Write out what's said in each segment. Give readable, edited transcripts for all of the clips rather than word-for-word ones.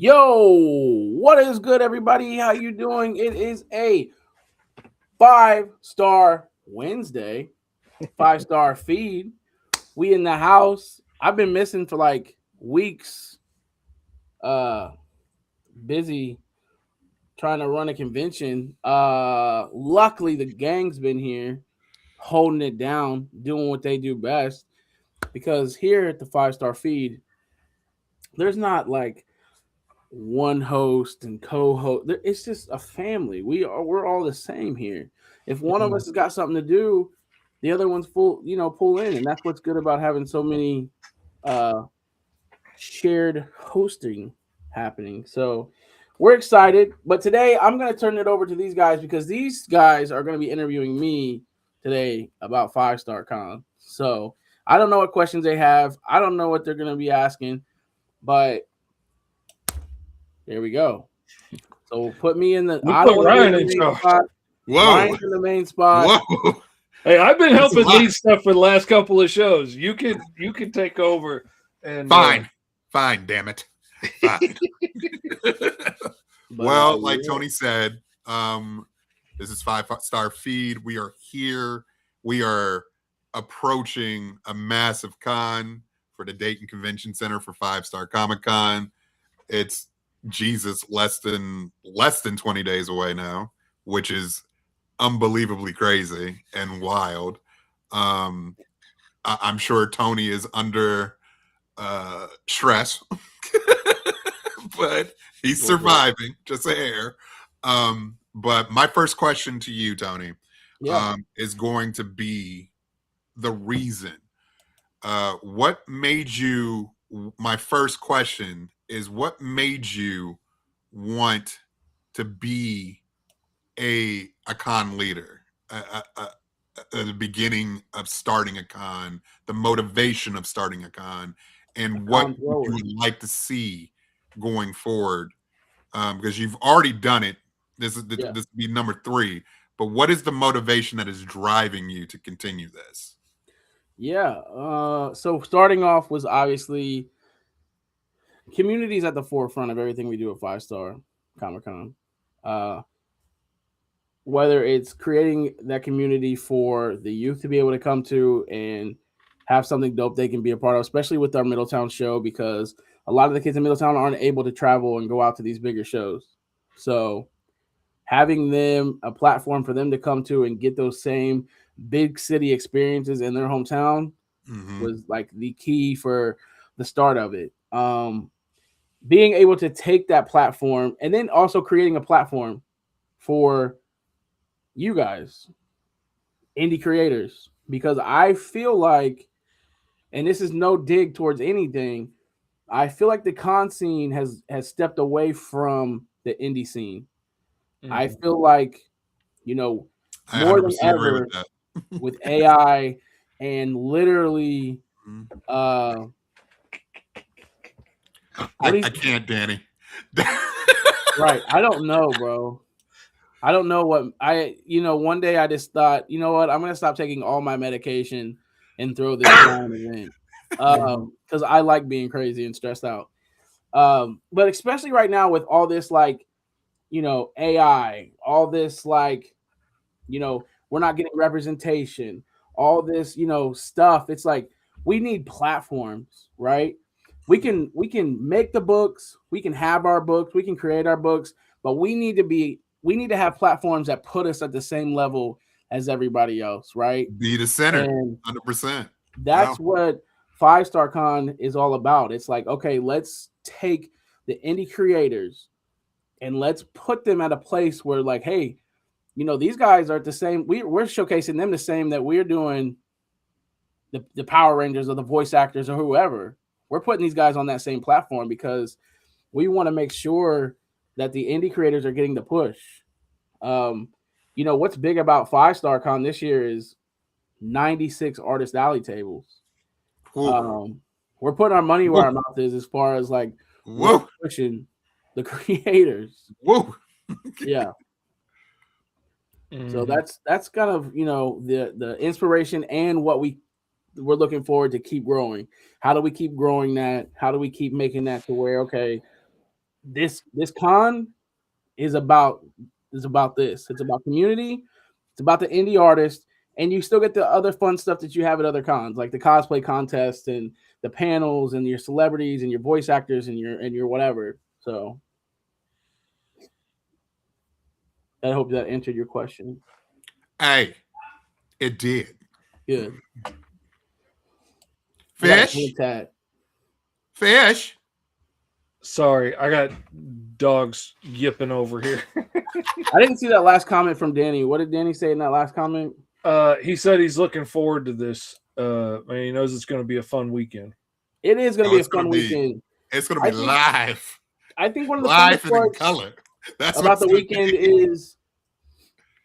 Yo, what is good, everybody? How you doing? It is a 5-star Wednesday, 5-star feed. We in the house. I've been missing for like weeks. Busy trying to run a convention. Luckily the gang's been here, holding it down, doing what they do best. Because here at the 5-star feed, there's not like one host and co-host. It's just a family. We're all the same here. If one of us has got something to do, the other one's pull in, and that's what's good about having so many uh shared hosting happening. So we're excited, but today I'm going to turn it over to these guys because these guys are going to be interviewing me today about 5-Star Con. So I don't know what questions they have. I don't know what they're going to be asking, but there we go. So put me in the. I don't put want to Ryan be in in the main charge. spot. Whoa. Ryan's in the main spot. Whoa. Hey, I've been That's helping a lot. lead stuff for the last couple of shows. You can take over and Fine. Fine, damn it. Fine. But, Well, like Tony said, this is 5-Star Feed. We are here. We are approaching a massive con for the Dayton Convention Center for 5-Star Comic Con. It's less than 20 days away now, which is unbelievably crazy and wild. I'm sure Tony is under stress, but he's surviving, just a hair. But my first question to you, Tony, is going to be the reason. What made you? My first question is, what made you want to be a con leader? At the beginning of starting a con, the motivation of starting a con, and what you would like to see going forward, because you've already done it. This would be number 3. But what is the motivation that is driving you to continue this? So starting off was obviously communities at the forefront of everything we do at 5-Star Comic Con. Whether it's creating that community for the youth to be able to come to and have something dope they can be a part of, especially with our Middletown show, because a lot of the kids in Middletown aren't able to travel and go out to these bigger shows. So having them a platform for them to come to and get those same big city experiences in their hometown was like the key for the start of it. Being able to take that platform and then also creating a platform for you guys, indie creators, because I feel like, and this is no dig towards anything, I feel like the con scene has stepped away from the indie scene. I feel like, more than ever with AI and literally I can't, Danny. Right. I don't know, bro. I don't know what one day I just thought, you know what, I'm gonna stop taking all my medication and throw this down event. Because I like being crazy and stressed out. But especially right now with all this AI, all this we're not getting representation, all this, stuff. It's like we need platforms, right? We can make the books, we can have our books, we can create our books, but we need to have platforms that put us at the same level as everybody else, right? Be the center, and 100%. That's what 5-Star Con is all about. It's like, okay, let's take the indie creators and let's put them at a place where, like, hey, these guys are the same. We're showcasing them the same that we're doing the Power Rangers or the voice actors or whoever. We're putting these guys on that same platform because we want to make sure that the indie creators are getting the push. What's big about 5-Star Con this year is 96 artist alley tables. We're putting our money where our mouth is as far as like we're pushing the creators. Yeah. So that's kind of the inspiration and what we're looking forward to keep growing. How do we keep growing that? How do we keep making that to where, okay, this con is about this. It's about community. It's about the indie artist, and you still get the other fun stuff that you have at other cons, like the cosplay contest and the panels and your celebrities and your voice actors and your whatever. So I hope that answered your question. Hey, it did. Good. Fish. Fish. Sorry, I got dogs yipping over here. I didn't see that last comment from Danny. What did Danny say in that last comment? He said he's looking forward to this. And he knows it's going to be a fun weekend. It is going to be a fun weekend. It's going to be live. I think one of the live and in color. That's about the weekend is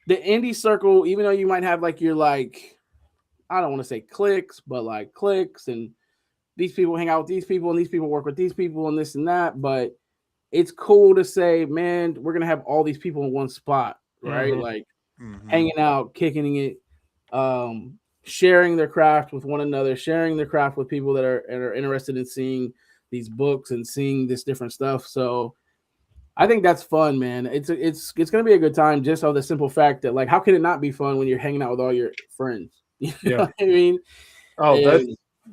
the indie circle. Even though you might have like your I don't want to say cliques, but like cliques, and these people hang out with these people, and these people work with these people, and this and that. But it's cool to say, man, we're gonna have all these people in one spot, right? Mm-hmm. Like hanging out, kicking it, sharing their craft with one another, sharing their craft with people that are interested in seeing these books and seeing this different stuff. So I think that's fun, man. It's gonna be a good time, just on the simple fact that, like, how can it not be fun when you're hanging out with all your friends? You know what I mean? Oh,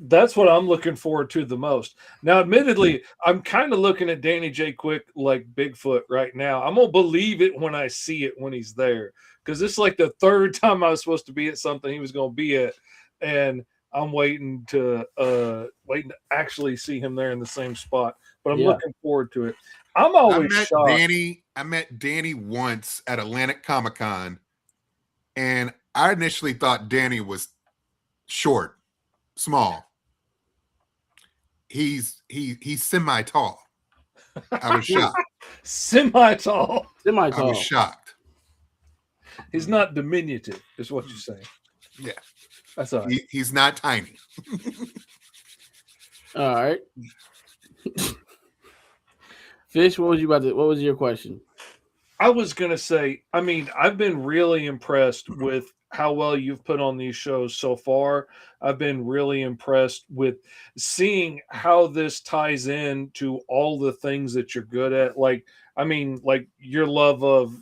that's what I'm looking forward to the most. Now, admittedly, I'm kind of looking at Danny J. Quick like Bigfoot right now. I'm gonna believe it when I see it when he's there, because this is like the third time I was supposed to be at something he was gonna be at, and I'm waiting to actually see him there in the same spot. But I'm looking forward to it. I'm always shocked. I met Danny once at Atlantic Comic Con, and I initially thought Danny was short, small. He's semi-tall. I was shocked. Semi-tall. I was shocked. He's not diminutive, is what you're saying. Yeah. That's all right. He's not tiny. All right. Fish, what was your question? I was gonna say, I mean, I've been really impressed with how well you've put on these shows so far. I've been really impressed with seeing how this ties in to all the things that you're good at. Like, I mean, like your love of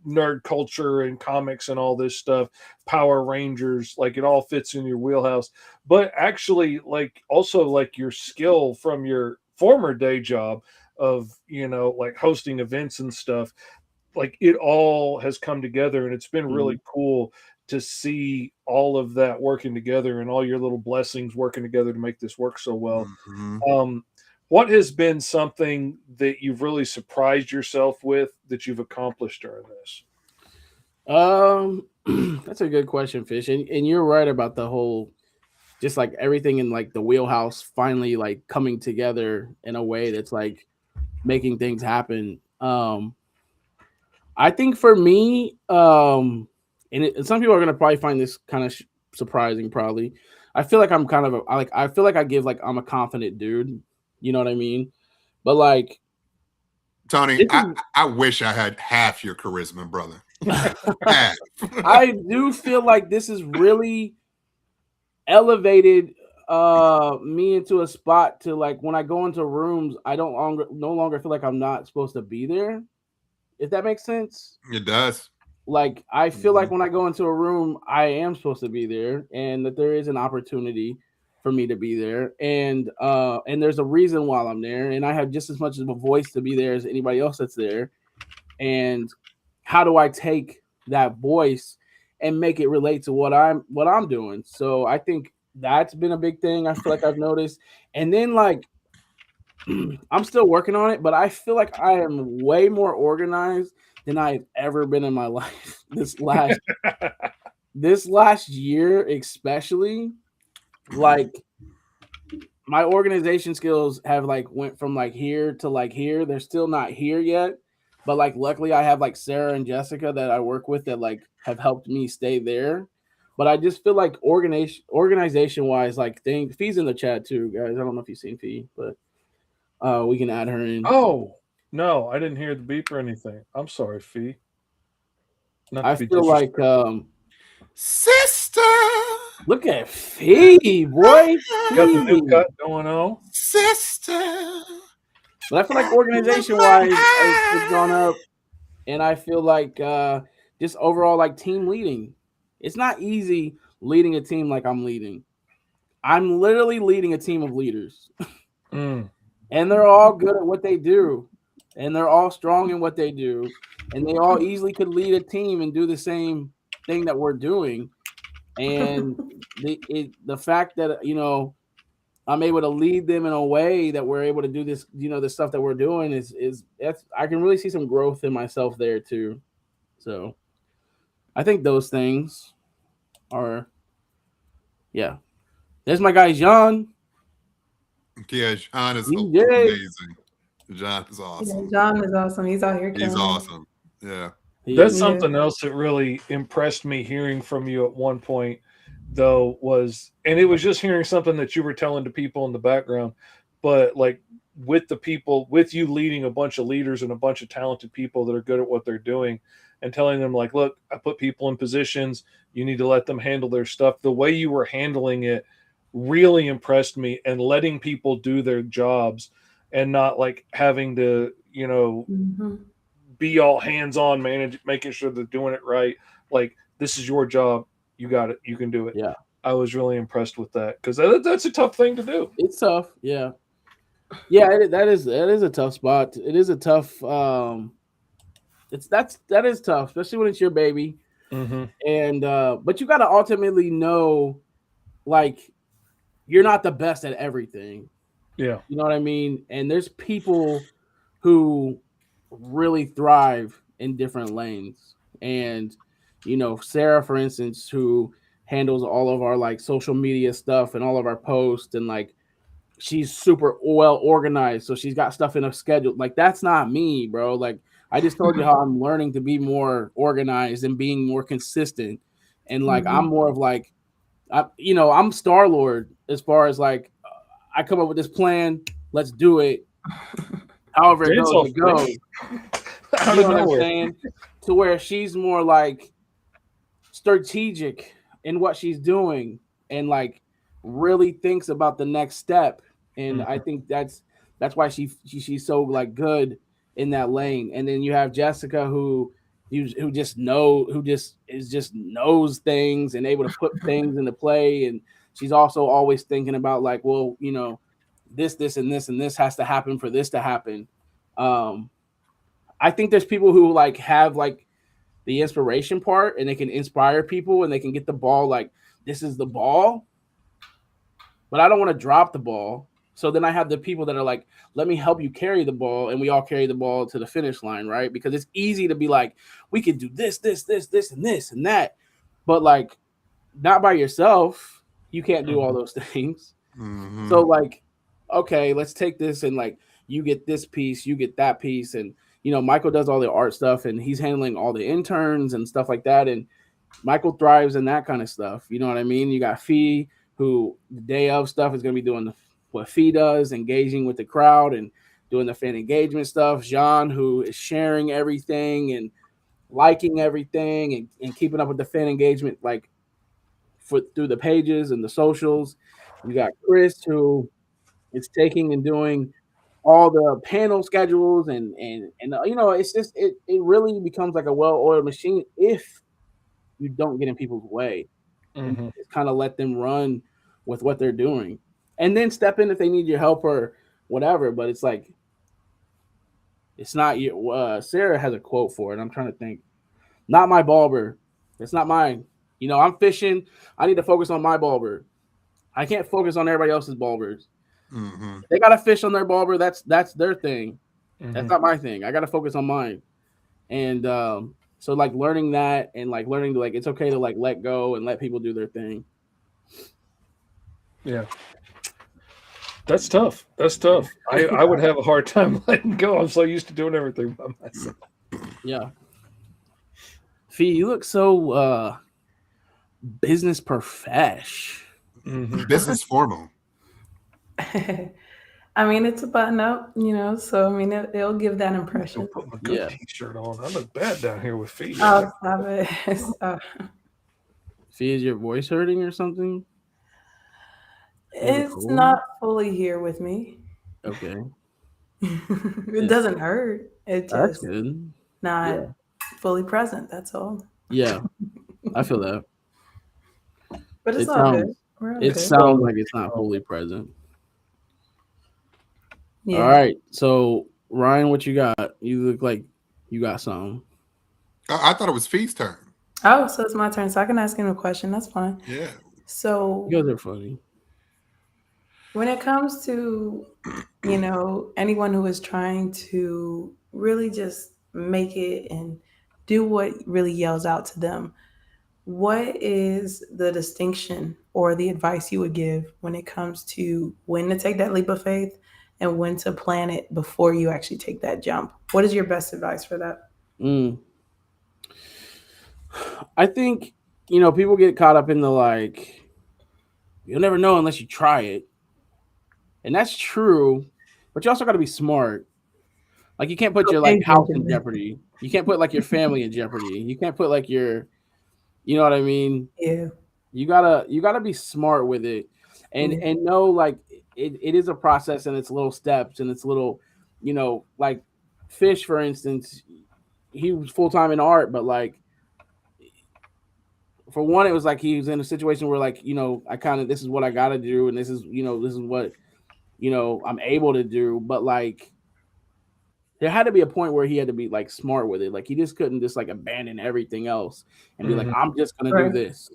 nerd culture and comics and all this stuff, Power Rangers, like it all fits in your wheelhouse. But actually, like also like your skill from your former day job of, like hosting events and stuff, like it all has come together, and it's been really cool to see all of that working together and all your little blessings working together to make this work so well. What has been something that you've really surprised yourself with that you've accomplished during this? That's a good question, Fish. And you're right about the whole, just like everything in like the wheelhouse finally like coming together in a way that's like making things happen. I think for me, and some people are gonna probably find this kind of surprising. Probably, I feel like I'm kind of I feel like I'm a confident dude. You know what I mean? But like, Tony, I wish I had half your charisma, brother. Half. I do feel like this is really elevated me into a spot to like when I go into rooms, I no longer feel like I'm not supposed to be there. If that makes sense. It does. Like I feel like when I go into a room, I am supposed to be there, and that there is an opportunity for me to be there, and there's a reason why I'm there, and I have just as much of a voice to be there as anybody else that's there. And how do I take that voice and make it relate to what I'm doing? So I think that's been a big thing I feel like I've noticed. And then like I'm still working on it, but I feel like I am way more organized than I've ever been in my life. This last year, especially, like my organization skills have like went from like here to like here. They're still not here yet, but like luckily I have like Sarah and Jessica that I work with that like have helped me stay there. But I just feel like organization wise, like Fee's in the chat too, guys. I don't know if you've seen Fee, but we can add her in. Oh no, I didn't hear the beep or anything. I'm sorry, Fee. I feel like sister. Look at Fee, boy. Got the new cut going on. Sister. But I feel like organization wise, it's gone up, and I feel like just overall like team leading. It's not easy leading a team like I'm leading. I'm literally leading a team of leaders, Mm. and they're all good at what they do, and they're all strong in what they do, and they all easily could lead a team and do the same thing that we're doing. And the fact that I'm able to lead them in a way that we're able to do this, the stuff that we're doing is that's I can really see some growth in myself there too. So I think those things are, yeah. There's my guy John. Yeah, John is He did. amazing. John is awesome. Yeah, John is awesome. He's out here He's killing it. awesome. Yeah. That's something else that really impressed me hearing from you at one point, though, and it was just hearing something that you were telling to people in the background, but like with the people, with you leading a bunch of leaders and a bunch of talented people that are good at what they're doing and telling them like, look, I put people in positions, you need to let them handle their stuff. The way you were handling it really impressed me, and letting people do their jobs and not like having to, be all hands-on, making sure they're doing it right. Like, this is your job. You got it. You can do it. Yeah. I was really impressed with that because that's a tough thing to do. It's tough. Yeah. Yeah, that is a tough spot. It is a tough. That is tough, especially when it's your baby. Mm-hmm. And but you got to ultimately know, like, you're not the best at everything. Yeah. You know what I mean? And there's people who really thrive in different lanes. And, Sarah, for instance, who handles all of our like social media stuff and all of our posts, and like she's super well organized. So she's got stuff in a schedule. Like, that's not me, bro. Like, I just told you how I'm learning to be more organized and being more consistent. And like, I'm more of like, I'm Star-Lord as far as like, I come up with this plan, let's do it. However it goes, it goes. You know what I'm saying? To where she's more like strategic in what she's doing and like really thinks about the next step. And I think that's why she's so like good in that lane. And then you have Jessica who just knows things and able to put things into play. And she's also always thinking about like, well, this and this and this has to happen for this to happen. I think there's people who like have like the inspiration part and they can inspire people and they can get the ball, like, this is the ball, but I don't want to drop the ball. So then I have the people that are like, let me help you carry the ball, and we all carry the ball to the finish line, right? Because it's easy to be like, we can do this, and this and that, but like, not by yourself. You can't do all those things. Mm-hmm. So like, okay, let's take this and like, you get this piece, you get that piece, and Michael does all the art stuff, and he's handling all the interns and stuff like that, and Michael thrives in that kind of stuff. You know what I mean? You got Fee, who the day of stuff is going to be doing what Fee does, engaging with the crowd and doing the fan engagement stuff. Jean, who is sharing everything and liking everything and keeping up with the fan engagement, like through the pages and the socials. You got Chris, who is taking and doing all the panel schedules and it's just it really becomes like a well-oiled machine if you don't get in people's way and just kind of let them run with what they're doing, and then step in if they need your help or whatever. But it's like, it's not your Sarah has a quote for it. I'm trying to think. Not my Ballbird. It's not mine. I'm fishing. I need to focus on my Ballbird. I can't focus on everybody else's Ballbirds. Mm-hmm. They got to fish on their Ballbird. That's their thing. That's not my thing. I got to focus on mine. And so like learning that and like learning to like, it's okay to like let go and let people do their thing. Yeah. That's tough. I would have a hard time letting go. I'm so used to doing everything by myself. Yeah. Fee, you look so business profesh. Business formal. I mean, it's a button up, so I mean, it'll give that impression. I'll put my good t-shirt on. I look bad down here with feet. Oh, stop it. Fee, is your voice hurting or something? It's not fully here with me. Okay. It doesn't hurt. It That's just good. not Yeah. fully present. That's all. Yeah, I feel that. But it's It all sounds good. We're all it good. sounds like it's not fully present. Yeah. All right. So Ryan, what you got? You look like you got something. I thought it was Fee's turn. Oh, so it's my turn. So I can ask him a question. That's fine. Yeah. So You guys are funny. when it comes to, anyone who is trying to really just make it and do what really yells out to them, what is the distinction or the advice you would give when it comes to when to take that leap of faith and when to plan it before you actually take that jump? What is your best advice for that? I think, people get caught up in the like, you'll never know unless you try it. And that's true, but you also got to be smart. Like you can't put your like Okay, house in Benjamin. jeopardy. You can't put like your family in jeopardy. You can't put like you know what I mean? Yeah. You gotta be smart with it and Yeah. and know like it is a process and it's little steps and it's little, like Fish, for instance, he was full-time in art, but like for one, it was like he was in a situation where like, I kind of this is what I gotta do and this is what I'm able to do. But like there had to be a point where he had to be like smart with it. Like he just couldn't just like abandon everything else and be like, I'm just gonna do Right. this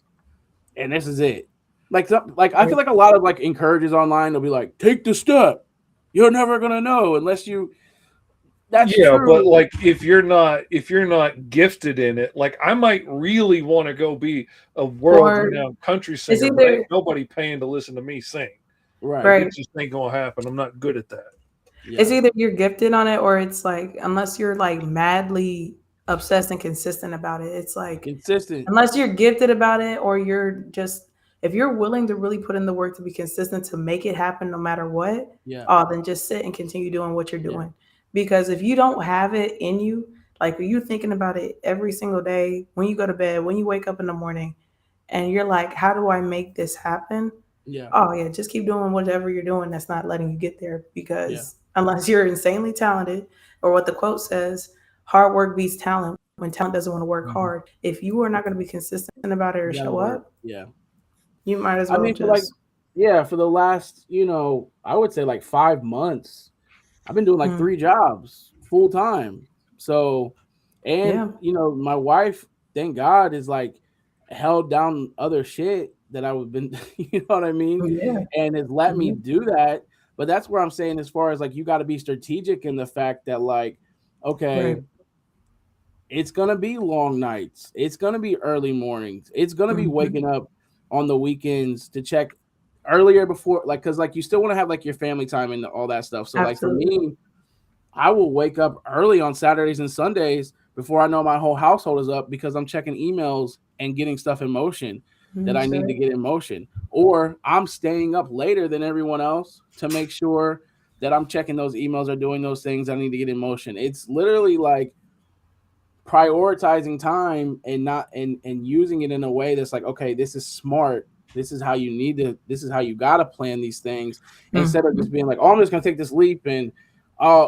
and this is it. Like I feel like a lot of like encourages online, they'll be like, take the step. You're never gonna know unless you. That's true. But like if you're not gifted in it, like I might really want to go be a world-renowned country singer, but ain't nobody paying to listen to me sing. Right. It just ain't gonna happen. I'm not good at that. Yeah. It's either you're gifted on it or it's like, unless you're like madly obsessed and consistent about it, it's like, consistent. unless you're gifted about it or you're just, if you're willing to really put in the work to be consistent to make it happen no matter what, then just sit and continue doing what you're doing. Because if you don't have it in you, like are you thinking about it every single day, when you go to bed, when you wake up in the morning, and you're like, how do I make this happen? Just keep doing whatever you're doing that's not letting you get there, because unless you're insanely talented, or what the quote says, hard work beats talent when talent doesn't want to work hard. If you are not going to be consistent about it or show up, you might as well for the last, I would say like 5 months, I've been doing like 3 jobs full time. So, and my wife, thank God, is like held down other shit that I would been, you know what I mean? And has let me do that. But that's where I'm saying, as far as like, you got to be strategic in the fact that like, okay, it's going to be long nights. It's going to be early mornings. It's going to be waking up on the weekends to check earlier before, like, cause like you still want to have like your family time and all that stuff. So like for me, I will wake up early on Saturdays and Sundays before I know my whole household is up, because I'm checking emails and getting stuff in motion that I need to get in motion, or I'm staying up later than everyone else to make sure that I'm checking those emails or doing those things I need to get in motion. It's literally like prioritizing time and not and using it in a way that's like, okay, this is smart. This is how you need to. This is how you got to plan these things, instead of just being like, oh, I'm just gonna take this leap and I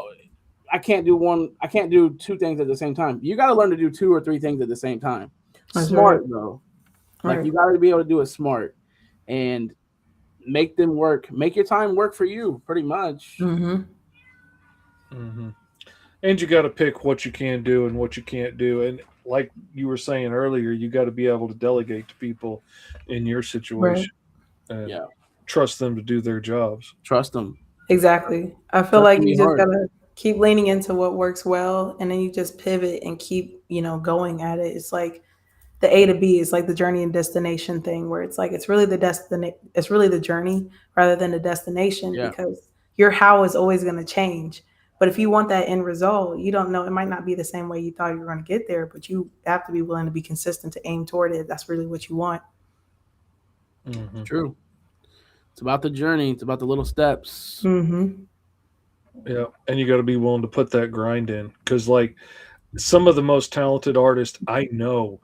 can't do 2 things at the same time. You got to learn to do 2 or 3 things at the same time. Smart though. Like you got to be able to do it smart and make them work. Make your time work for you, pretty much. And you got to pick what you can do and what you can't do. And like you were saying earlier, you got to be able to delegate to people in your situation. And trust them to do their jobs. Trust them. Exactly. I feel like you just got to keep leaning into what works well, and then you just pivot and keep, going at it. It's like the A to B is like the journey and destination thing, where it's like, it's really the journey rather than the destination, because your how is always going to change. But if you want that end result, you don't know, it might not be the same way you thought you were going to get there, but you have to be willing to be consistent to aim toward it. That's really what you want. True. It's about the journey. It's about the little steps. Yeah. And you got to be willing to put that grind in, because like some of the most talented artists I know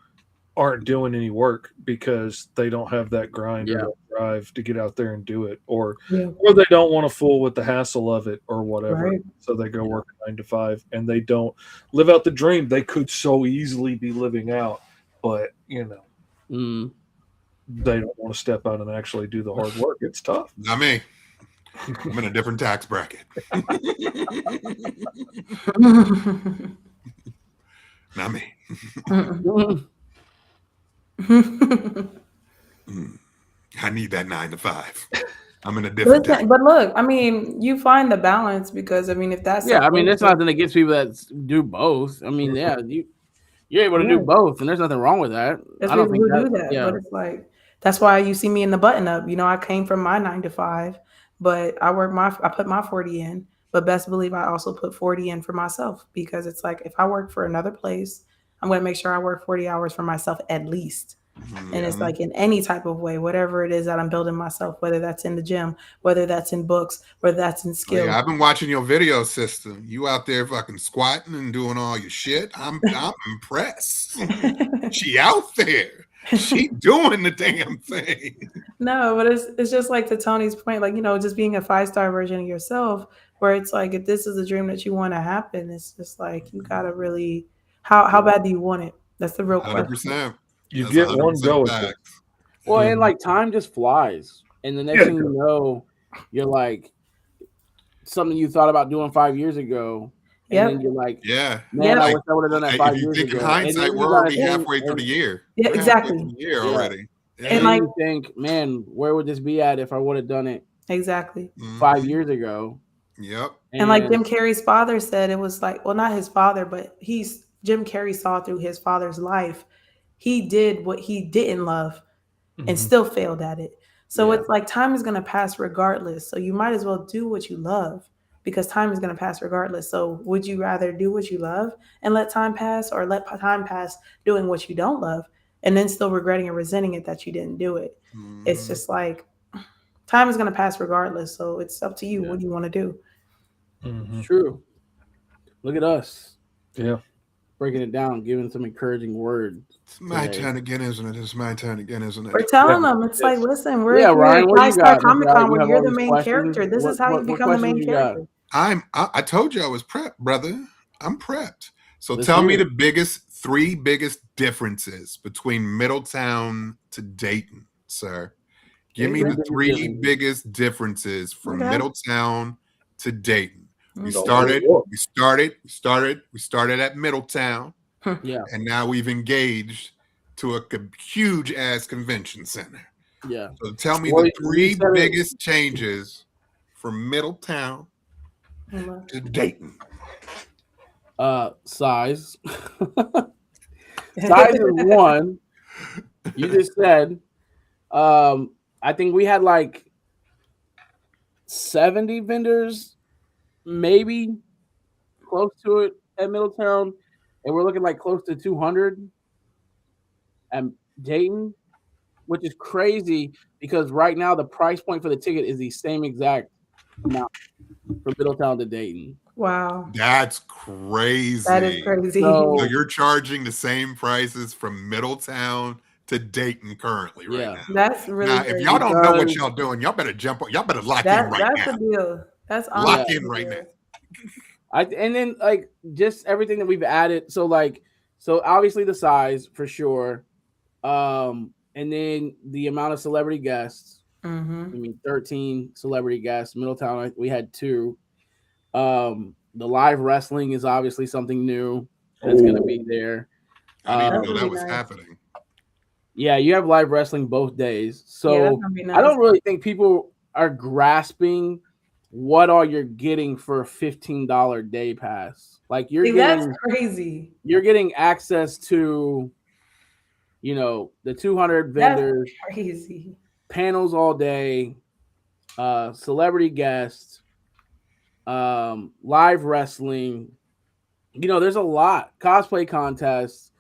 aren't doing any work because they don't have that grind or that drive to get out there and do it, or they don't want to fool with the hassle of it or whatever. Right. So they go work a 9 to 5 and they don't live out the dream they could so easily be living out, but they don't want to step out and actually do the hard work. It's tough. Not me. I'm in a different tax bracket. Not me. I need that 9 to 5. I'm in a different. But look, I mean, you find the balance because I mean, if that's I mean, there's nothing against people that do both. I mean, you're able to do both, and there's nothing wrong with that. There's people who do that, but it's like that's why you see me in the button up. I came from my 9 to 5, but I put my 40 in. But best believe I also put 40 in for myself because it's like if I work for another place, I'm going to make sure I work 40 hours for myself at least. And it's like in any type of way, whatever it is that I'm building myself, whether that's in the gym, whether that's in books, whether that's in skills. I've been watching your video system. You out there fucking squatting and doing all your shit. I'm impressed. She out there. She doing the damn thing. No, but it's just like to Tony's point, like, just being a 5-star version of yourself, where it's like if this is a dream that you want to happen, it's just like you gotta really how bad do you want it? That's the real question. 100%. You get one go. Well, and like time just flies, and the next thing you know, you're like something you thought about doing 5 years ago, and then you're like, man, I wish I would have done that 5 years ago. In hindsight, we're already halfway through the year. Yeah, exactly. Year already. And like you think, man, where would this be at if I would have done it exactly 5 years ago? Yep. And like Jim Carrey's father said, it was like, well, not his father, but Jim Carrey saw through his father's life. He did what he didn't love and still failed at it. So it's like time is going to pass regardless. So you might as well do what you love because time is going to pass regardless. So would you rather do what you love and let time pass, or let time pass doing what you don't love and then still regretting and resenting it that you didn't do it? It's just like time is going to pass regardless. So it's up to you. What do you want to do? True. Look at us. Yeah. Breaking it down, giving some encouraging words. It's my turn again, isn't it? It's my turn again, isn't it? We're telling them. It's like, listen, we're Ryan, at Fivestar Comic Con where you're the main character. This is how you become the main character. I told you I was prepped, brother. I'm prepped. So tell me the three biggest differences between Middletown to Dayton, sir. Give me the three biggest differences from Middletown to Dayton. We started at Middletown. And now we've engaged to a huge ass convention center. Yeah. So tell me the three biggest changes from Middletown to Dayton. Size. Size is one. You just said. I think we had like 70 vendors, maybe close to it at Middletown. And we're looking like close to 200 at Dayton, which is crazy because right now the price point for the ticket is the same exact amount from Middletown to Dayton. Wow. That's crazy. That is crazy. So you're charging the same prices from Middletown to Dayton currently right now. That's really now, if y'all don't know what y'all doing, y'all better jump on. Y'all better lock in right now. That's the deal. That's lock in right now. And then like just everything that we've added. So obviously the size for sure. And then the amount of celebrity guests. I mean, 13 celebrity guests. Middletown, we had 2. The live wrestling is obviously something new that's going to be there. I didn't even know that was happening. Yeah, you have live wrestling both days. So I don't really think people are grasping what all you're getting for a $15 day pass. Like that's crazy. You're getting access to, the 200 vendors, that's crazy. Panels all day, celebrity guests, live wrestling. There's a lot. Cosplay contests,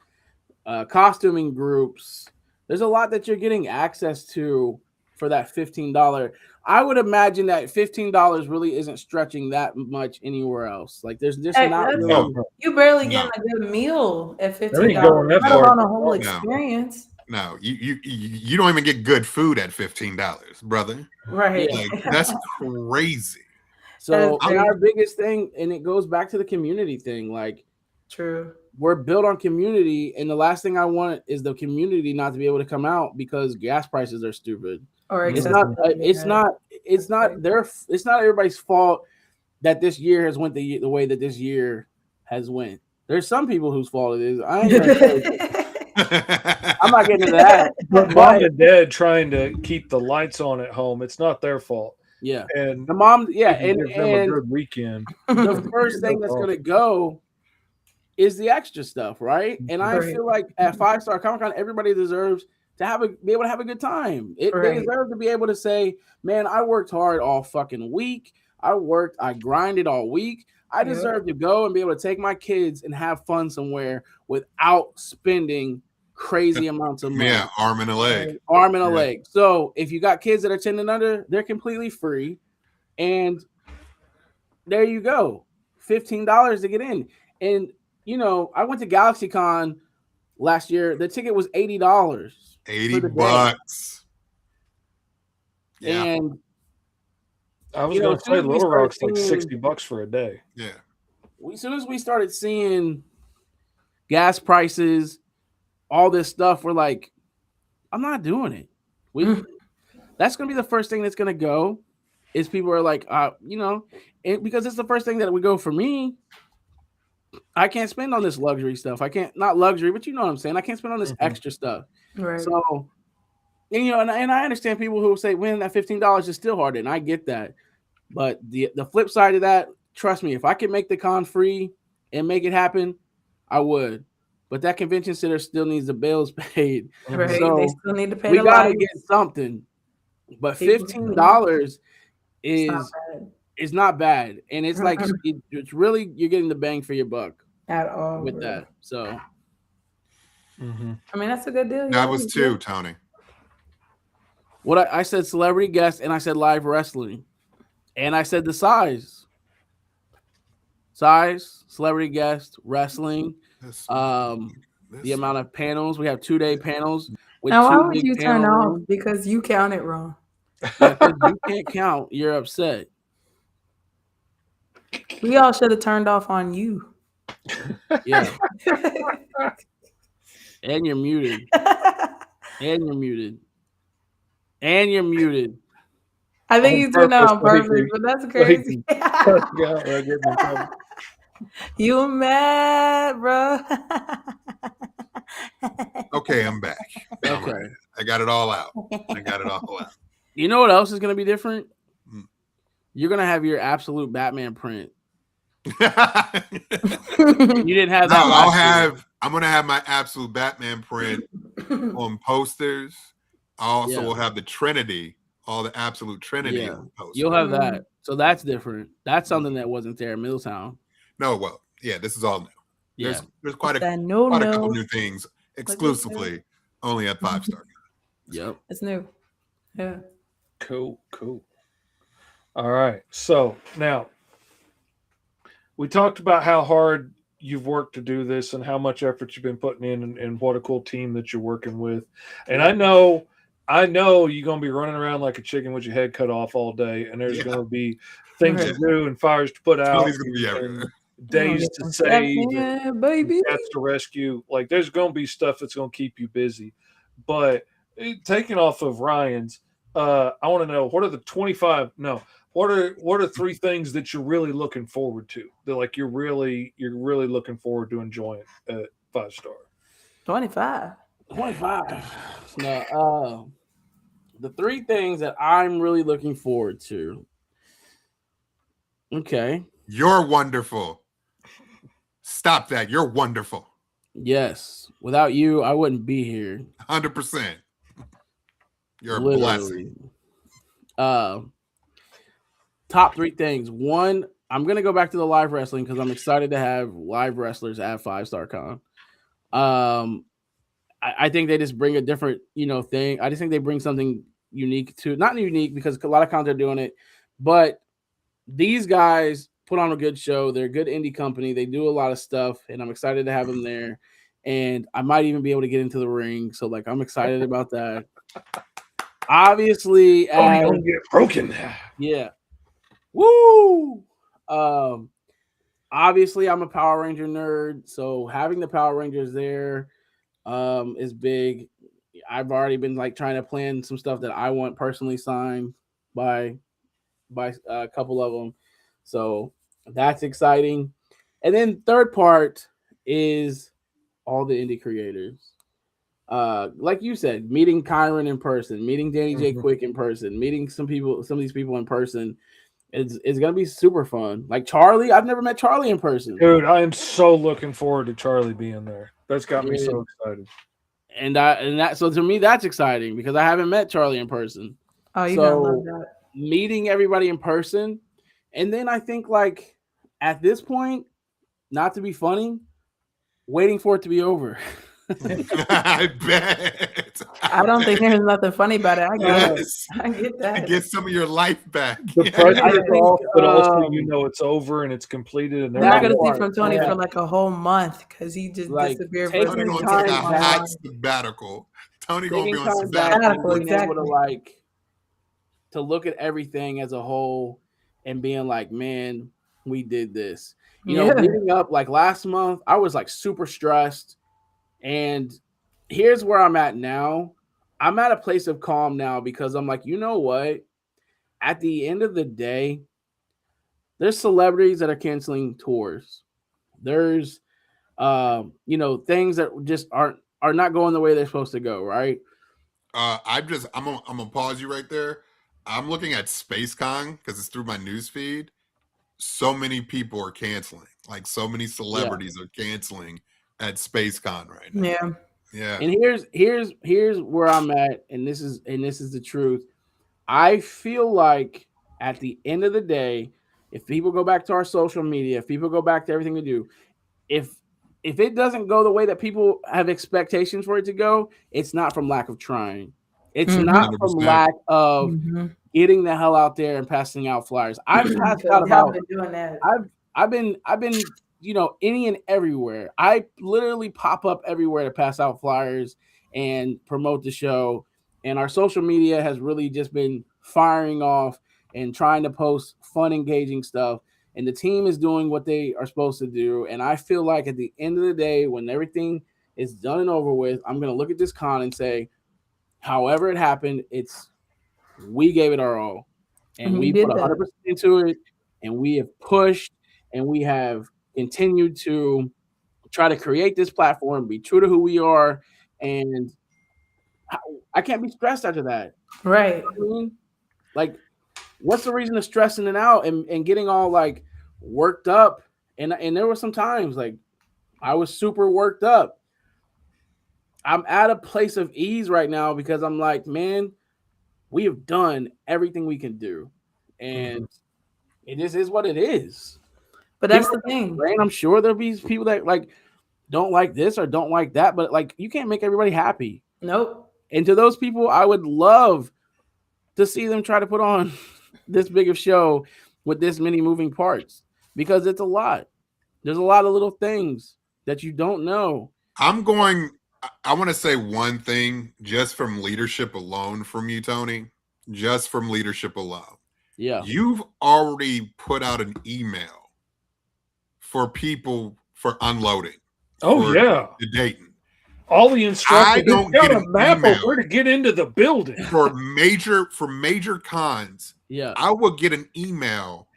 costuming groups. There's a lot that you're getting access to for that $15. I would imagine that $15 really isn't stretching that much anywhere else. Like there's just not really. You barely getting a good meal at $15. Let alone a whole experience. No, you don't even get good food at $15, brother. Right. Like, that's crazy. So our biggest thing, and it goes back to the community thing. Like, true. We're built on community, and the last thing I want is the community not to be able to come out because gas prices are stupid. Or it's not everybody's fault that this year has went the way that this year has went. There's some people whose fault it is. I ain't gonna say I'm not getting into that. But mom and dad trying to keep the lights on at home, it's not their fault. Yeah. And the mom, and a good weekend. The first thing that's gonna go is the extra stuff, right? And I feel like at Fivestar Comic Con, everybody deserves to be able to have a good time. They deserve to be able to say, man, I worked hard all fucking week. I grinded all week. I deserve to go and be able to take my kids and have fun somewhere without spending crazy amounts of money. Yeah, arm and a leg. Arm and a leg. So if you got kids that are 10 and under, they're completely free. And there you go. $15 to get in. And, you know, I went to GalaxyCon last year. The ticket was $80. $80. Yeah. And I was going to say Little Rock's like $60 for a day. Yeah. As soon as we started seeing gas prices, all this stuff, we're like, I'm not doing it. That's going to be the first thing that's going to go is people are like, you know, because it's the first thing that would go for me. I can't spend on this luxury stuff. I can't, not luxury, but you know what I'm saying? I can't spend on this extra stuff. Right. So, and, you know, and I understand people who say winning that $15 is still hard, and I get that. But the flip side of that, trust me, if I could make the con free and make it happen, I would. But that convention center still needs the bills paid. Right. So they still need to pay. We got to get something. But $15 is not bad. And it's like it's really you're getting the bang for your buck at all with that. So I mean, that's a good deal. That was two, Tony. What I said celebrity guest and I said live wrestling. And I said the size, celebrity guest, wrestling, the amount of panels. We have 2-day panels. Now, why would you turn off? Because you counted wrong. Yeah, you can't count. You're upset. We all should have turned off on you. Yeah. And you're muted. I think he's doing that on purpose, but that's crazy. You mad, bro? Okay, I'm back. Okay. I got it all out. You know what else is going to be different? You're going to have your absolute Batman print. You didn't have that. I'm going to have my absolute Batman print on posters. I also will have the Trinity. All the absolute Trinity. Yeah. You'll have that. So that's different. That's something that wasn't there in Middletown. No, well, yeah, this is all new. Yeah. There's quite a couple new things exclusively only at Fivestar. Yep. It's new. Yeah. Cool. All right. So now we talked about how hard you've worked to do this and how much effort you've been putting in and what a cool team that you're working with. And I know you're going to be running around like a chicken with your head cut off all day, and there's going to be things to do and fires to put out, and days to save, baby, cats to rescue. Like there's going to be stuff that's going to keep you busy. But taking off of Ryan's, I want to know what are 3 things that you're really looking forward to? That like you're really looking forward to enjoying at Fivestar. 25. No, the 3 things that I'm really looking forward to. Okay. You're wonderful. Stop that. You're wonderful. Yes. Without you, I wouldn't be here. 100%. You're a blessing. Top 3 things. 1, I'm going to go back to the live wrestling because I'm excited to have live wrestlers at Fivestar Con. I think they just bring a different, thing. I just think they bring something unique to, not unique because a lot of cons are doing it, but these guys put on a good show. They're a good indie company. They do a lot of stuff, and I'm excited to have them there. And I might even be able to get into the ring. So like, I'm excited about that. Obviously, don't get broken. Yeah. Woo! Obviously, I'm a Power Ranger nerd, so having the Power Rangers there is big. I've already been like trying to plan some stuff that I want personally signed by a couple of them, so that's exciting. And then third part is all the indie creators. Like you said, meeting Kyron in person, meeting Danny J. Quick in person, meeting some of these people in person. It's gonna be super fun. Like Charlie, I've never met Charlie in person. Dude, I am so looking forward to Charlie being there. That's got me so excited. And so to me, that's exciting because I haven't met Charlie in person. Oh, you're gonna love that. Meeting everybody in person, and then I think like at this point, not to be funny, waiting for it to be over. I bet. I don't think there's nothing funny about it. I get that. Get some of your life back. The pressure is off, but also it's over and it's completed. And we're not going to see from Tony for like a whole month because he just disappeared. Tony going to take a hot sabbatical. Tony going to be on sabbatical. Exactly. To look at everything as a whole and being like, man, we did this. Leading up like last month, I was like super stressed. And here's where I'm at now. I'm at a place of calm now because I'm like, you know what? At the end of the day, there's celebrities that are canceling tours. There's, things that just are not going the way they're supposed to go, right? I'm gonna pause you right there. I'm looking at SpaceCon because it's through my news feed. So many people are canceling. Like so many celebrities are canceling at SpaceCon right now. Yeah. And here's where I'm at, and this is the truth. I feel like at the end of the day, if people go back to our social media, if people go back to everything we do, if it doesn't go the way that people have expectations for it to go, it's not from lack of trying. It's not from lack of getting the hell out there and passing out flyers. I've passed out about doing that. I've been any and everywhere. I literally pop up everywhere to pass out flyers and promote the show. And our social media has really just been firing off and trying to post fun, engaging stuff. And the team is doing what they are supposed to do. And I feel like at the end of the day, when everything is done and over with, I'm going to look at this con and say, however it happened, we gave it our all. And we put 100% into it. And we have pushed and we have continued to try to create this platform, be true to who we are, and I can't be stressed after that. Right. You know what I mean? Like, what's the reason of stressing it out and getting all like worked up? And there were some times like I was super worked up. I'm at a place of ease right now because I'm like, man, we have done everything we can do. And it just is what it is. But that's the thing. Right? I'm sure there'll be people that like don't like this or don't like that, but like you can't make everybody happy. Nope. And to those people, I would love to see them try to put on this big of show with this many moving parts because it's a lot. There's a lot of little things that you don't know. I want to say one thing just from leadership alone from you, Tony, just from leadership alone. Yeah. You've already put out an email for people for unloading. The Dayton. All the instructions. I don't get a map of where to get into the building. For major cons, I will get an email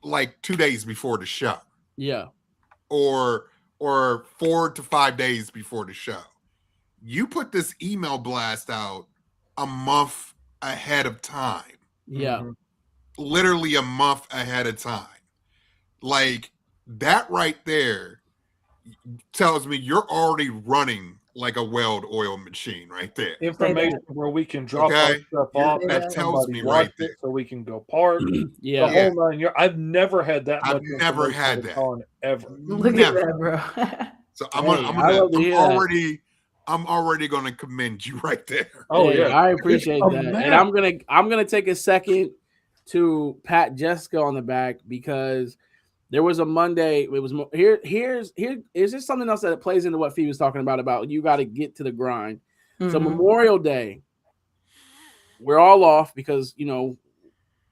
like 2 days before the show. Yeah. Or 4 to 5 days before the show. You put this email blast out a month ahead of time. Yeah. Literally a month ahead of time. Like that right there tells me you're already running like a weld oil machine right there. Information where we can drop our stuff off. That tells me right there. So we can go park. The whole 9 years. I've never had that much. I've never had that. Ever. Look at that, bro. So I'm already I'm already going to commend you right there. Oh yeah, I appreciate that. map. And I'm gonna take a second to pat Jessica on the back because there was a Monday. It was here's is this something else that plays into what Fee was talking about you got to get to the grind. So Memorial Day, we're all off because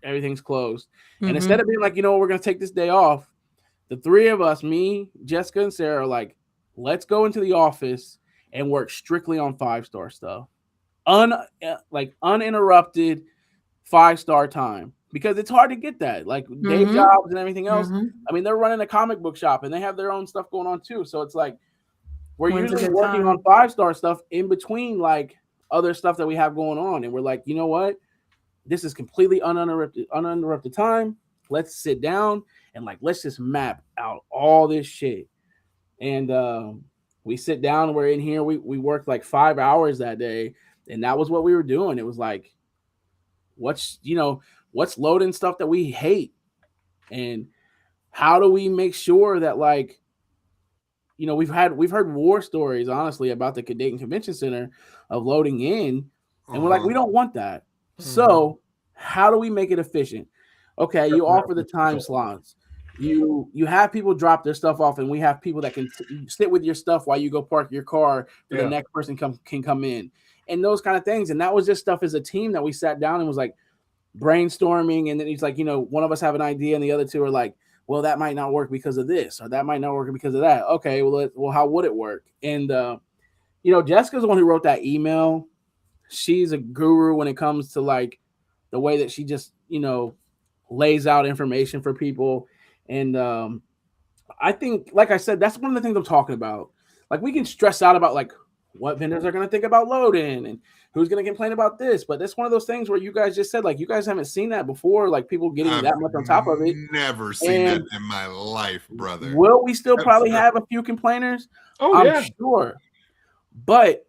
everything's closed. And instead of being like, we're gonna take this day off, the three of us, me, Jessica, and Sarah, are like, let's go into the office and work strictly on Fivestar stuff. Uninterrupted Fivestar time. Because it's hard to get that, like day jobs and everything else. I mean, they're running a comic book shop and they have their own stuff going on too. So it's like we're usually working on Fivestar stuff in between like other stuff that we have going on. And we're like, you know what? This is completely uninterrupted time. Let's sit down and like let's just map out all this shit. And we sit down, we're in here, we worked like 5 hours that day, and that was what we were doing. It was like, what's loading stuff that we hate, and how do we make sure that like we've heard war stories honestly about the Dayton Convention Center of loading in, and we're like, we don't want that. So how do we make it efficient? Okay, you offer the time slots, you have people drop their stuff off, and we have people that can sit with your stuff while you go park your car so the next person can come in, and those kind of things. And that was just stuff as a team that we sat down and was like brainstorming. And then he's like, one of us have an idea and the other two are like, well, that might not work because of this, or that might not work because of that. Okay, well, how would it work? And Jessica's the one who wrote that email. She's a guru when it comes to like the way that she just lays out information for people. And I think, like I said, that's one of the things I'm talking about. Like, we can stress out about like what vendors are going to think about load-in and who's going to complain about this, but that's one of those things where you guys just said like you guys haven't seen that before, like people getting that much on top of it. Never seen that in my life, brother. Will we still probably have a few complainers? I'm sure, but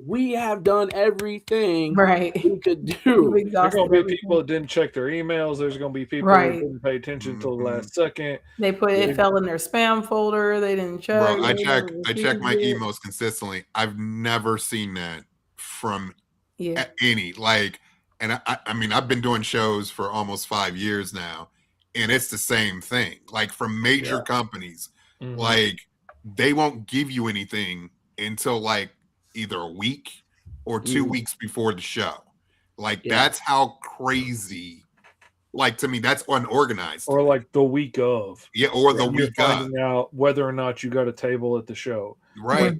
we have done everything we could do. There's going to be people that didn't check their emails. There's going to be people that didn't pay attention until the last second. They it fell in their spam folder. They didn't check. Bro, I check my emails consistently. I've never seen that from any like. And I mean, I've been doing shows for almost 5 years now, and it's the same thing. Like from major companies, like they won't give you anything until like either a week or 2 weeks before the show. Like that's how crazy, like to me, that's unorganized. Or like the week of. Yeah, or the week of. Finding out whether or not you got a table at the show. Right.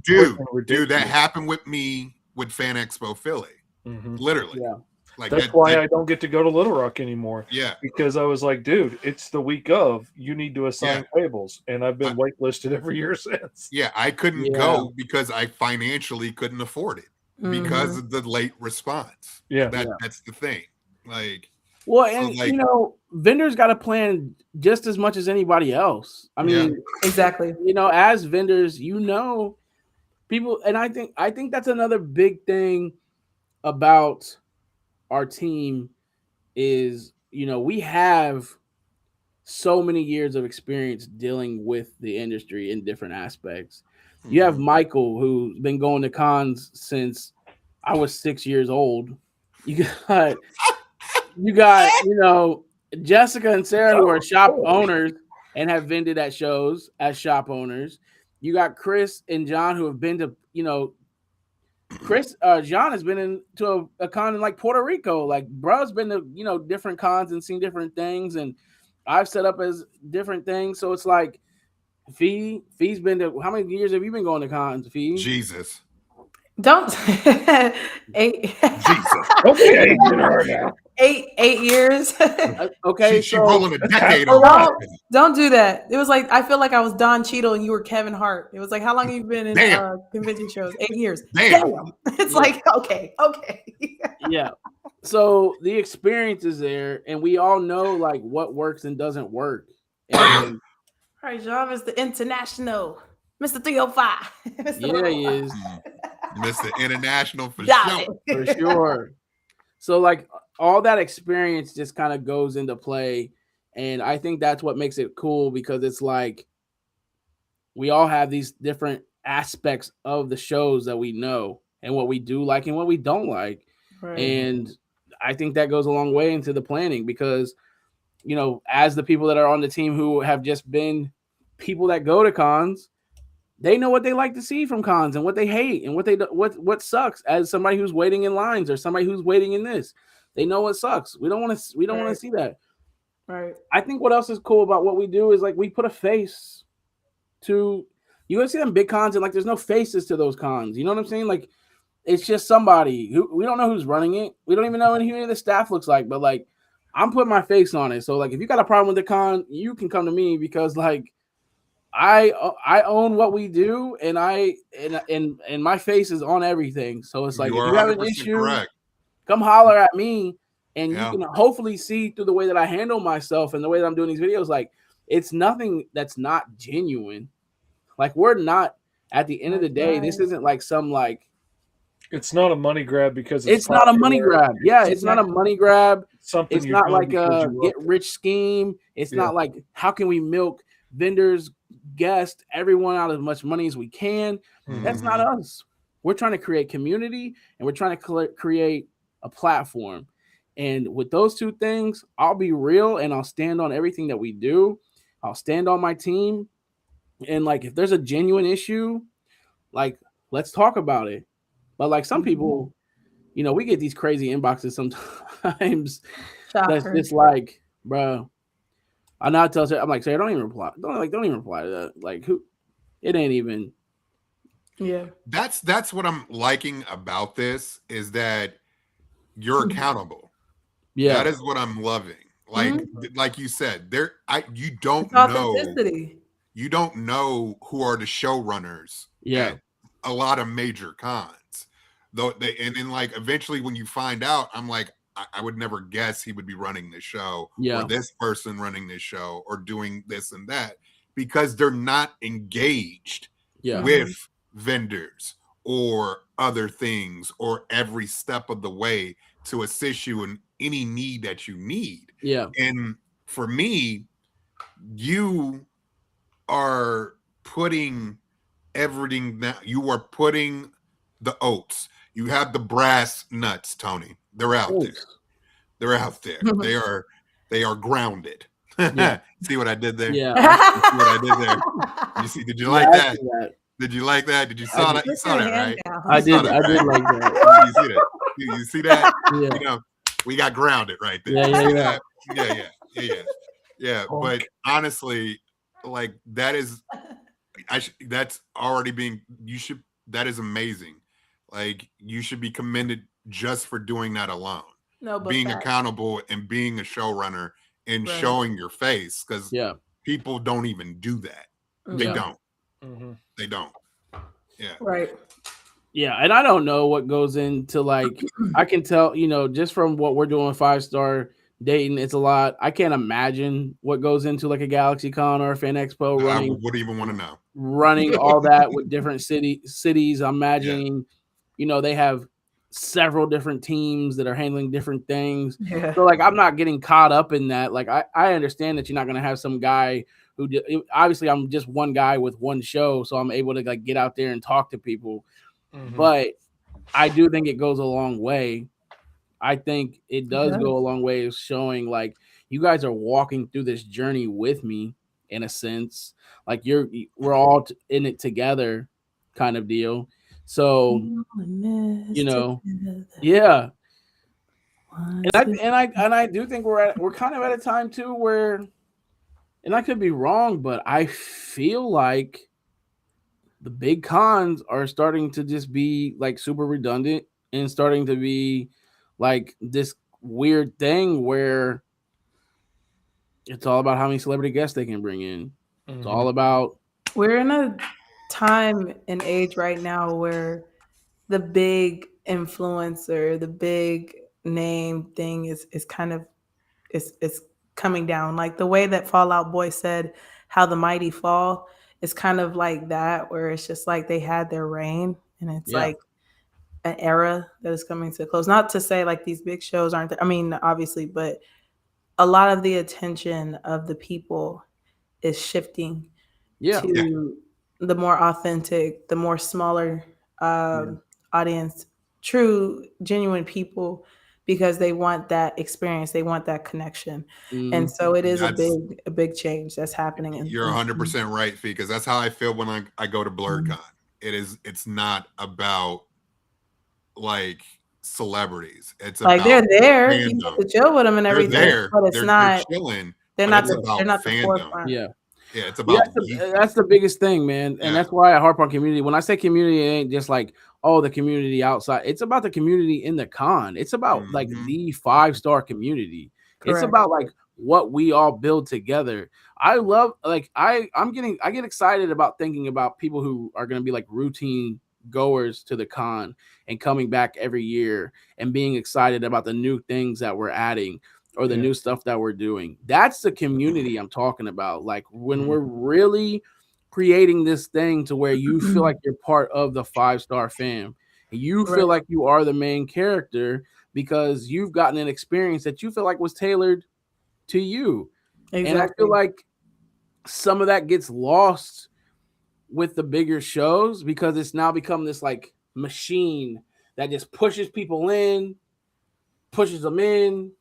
Dude, that happened with me with Fan Expo Philly. Literally. Yeah. Like that's why I don't get to go to Little Rock anymore. Yeah. Because I was like, dude, it's the week of. You need to assign tables. And I've been waitlisted every year since. Yeah, I couldn't go because I financially couldn't afford it because of the late response. Yeah. That's the thing. Like, well, and vendors got to plan just as much as anybody else. I mean, exactly. As vendors, people, and I think that's another big thing about our team is, we have so many years of experience dealing with the industry in different aspects. You have Michael, who's been going to cons since I was 6 years old. You got, Jessica and Sarah, who are shop owners and have vended at shows as shop owners. You got Chris and John, who have been to, John has been into a con in like Puerto Rico. Like, bro's been to, different cons and seen different things. And I've set up as different things. So it's like, Fee's been to, how many years have you been going to cons, Fee? Jesus. Don't 8. Jesus. Okay. 8 years. Okay. She rolling a decade on. Don't do that. It was like, I feel like I was Don Cheadle and you were Kevin Hart. It was like, how long have you been in convention shows? 8 years. Damn. It's like, okay. Yeah. So the experience is there, and we all know like what works and doesn't work. And all right, John is the international Mr. 305. Yeah, he is. Mr. International for sure. For sure. So like all that experience just kind of goes into play. And I think that's what makes it cool, because it's like we all have these different aspects of the shows that we know and what we do like and what we don't like. Right. And I think that goes a long way into the planning because, you know, as the people that are on the team who have just been people that go to cons, they know what they like to see from cons and what they hate and what sucks. As somebody who's waiting in lines or somebody who's waiting in this, they know what sucks. We don't want to see that. Right. I think what else is cool about what we do is like we put a face to. You gonna see them big cons and like there's no faces to those cons. You know what I'm saying? Like it's just somebody who we don't know who's running it. We don't even know who any of the staff looks like. But like I'm putting my face on it. So like if you got a problem with the con, you can come to me because like I own what we do and and my face is on everything. So it's like if you have an issue, come holler at me and you can hopefully see through the way that I handle myself and the way that I'm doing these videos. Like it's nothing that's not genuine. Like we're not at the end of the day. This isn't like some like. It's not a money grab because it's not a money grab. Yeah, it's not a money grab. It's not like a get rich scheme. It's not like how can we milk vendors, guests, everyone out as much money as we can. That's not us. We're trying to create community and we're trying to create a platform. And with those two things, I'll be real and I'll stand on everything that we do. I'll stand on my team. And like if there's a genuine issue, like let's talk about it. But like some people, you know, we get these crazy inboxes sometimes. That's just like, bro. I now tell her, I'm like, Sarah, don't even reply. Don't even reply to that. Like who? It ain't even. Yeah. That's what I'm liking about this is that you're accountable. Yeah. That is what I'm loving. Like you said, you don't know who are the showrunners. Yeah. At a lot of major cons. Though and then like eventually when you find out, I'm like, I would never guess he would be running this show or this person running this show or doing this and that because they're not engaged with vendors or other things or every step of the way to assist you in any need that you need. Yeah. And for me, you are putting everything that you are putting the oats. You have the brass nuts, Tony. They're out there. They're out there. They are grounded. Yeah. See what I did there? Yeah. See what I did there? Did you like that? Did you like that? Did you saw that? You saw that, right? I did like that. You see that? You see that? Yeah. You know, we got grounded right there. Yeah. But honestly, like that is that's already being that is amazing. Like you should be commended just for doing that alone. No, but being accountable and being a showrunner and showing your face because people don't even do that. They don't. They don't. Yeah. Right. Yeah, and I don't know what goes into like I can tell, you know, just from what we're doing 5-star Dayton, it's a lot. I can't imagine what goes into like a Galaxy Con or a Fan Expo running. I wouldn't even want to know. Running all that with different cities. I'm imagining, you know, they have several different teams that are handling different things. Yeah. So like I'm not getting caught up in that. Like I understand that you're not going to have some guy who obviously I'm just one guy with one show, so I'm able to like get out there and talk to people. But I do think it goes a long way. I think it does go a long way of showing like you guys are walking through this journey with me in a sense. Like we're all in it together kind of deal. So, you know, yeah. And I do think we're kind of at a time too where, and I could be wrong, but I feel like the big cons are starting to just be like super redundant and starting to be like this weird thing where it's all about how many celebrity guests they can bring in. It's all about. We're in a time and age right now where the big influencer, the big name thing is kind of is coming down. Like the way that Fall Out Boy said, how the mighty fall. It's kind of like that, where it's just like they had their reign, and it's like an era that is coming to a close. Not to say like these big shows aren't there. I mean, obviously, but a lot of the attention of the people is shifting to the more authentic, the more smaller audience, true, genuine people, because they want that experience, they want that connection, and so it is a big change that's happening. You're 100% right, Fee, because that's how I feel when I go to BlurredCon. It's not about like celebrities. It's like about they're there, fandom. you get to chill with them and everything, but it's not. They're chilling. They're not the fandom. Forefront. Yeah, it's about that's the biggest thing, man, and that's why I harp on community. When I say community, it ain't just like the community outside. It's about the community in the con. It's about like the 5-star community. Correct. It's about like what we all build together. I love I get excited about thinking about people who are going to be like routine goers to the con and coming back every year and being excited about the new things that we're adding or the new stuff that we're doing. That's the community I'm talking about. Like when we're really creating this thing to where you feel like you're part of the 5-star fam and you feel like you are the main character because you've gotten an experience that you feel like was tailored to you. Exactly. And I feel like some of that gets lost with the bigger shows because it's now become this like machine that just pushes people in, pushes them in,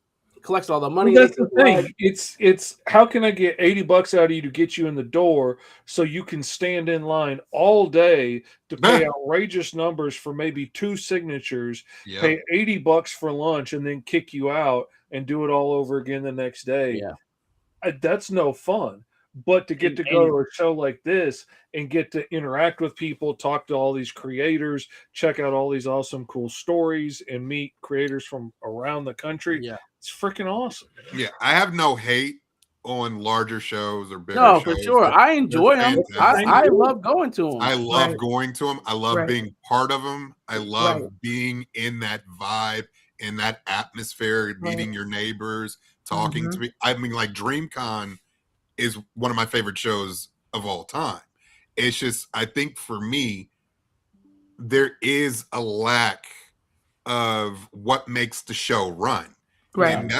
collects all the money. Well, that's the thing. It's how can I get $80 out of you to get you in the door so you can stand in line all day to pay outrageous numbers for maybe 2 signatures, pay $80 for lunch, and then kick you out and do it all over again the next day. Yeah, that's no fun. But to get to go to a show like this and get to interact with people, talk to all these creators, check out all these awesome, cool stories, and meet creators from around the country, it's freaking awesome. Yeah, I have no hate on larger shows or bigger shows. No, for sure. I enjoy them. I love going to them. I love going to them. I love being part of them. I love being in that vibe, in that atmosphere, meeting your neighbors, talking to me. I mean, like DreamCon is one of my favorite shows of all time. It's just, I think for me, there is a lack of what makes the show run. Right. And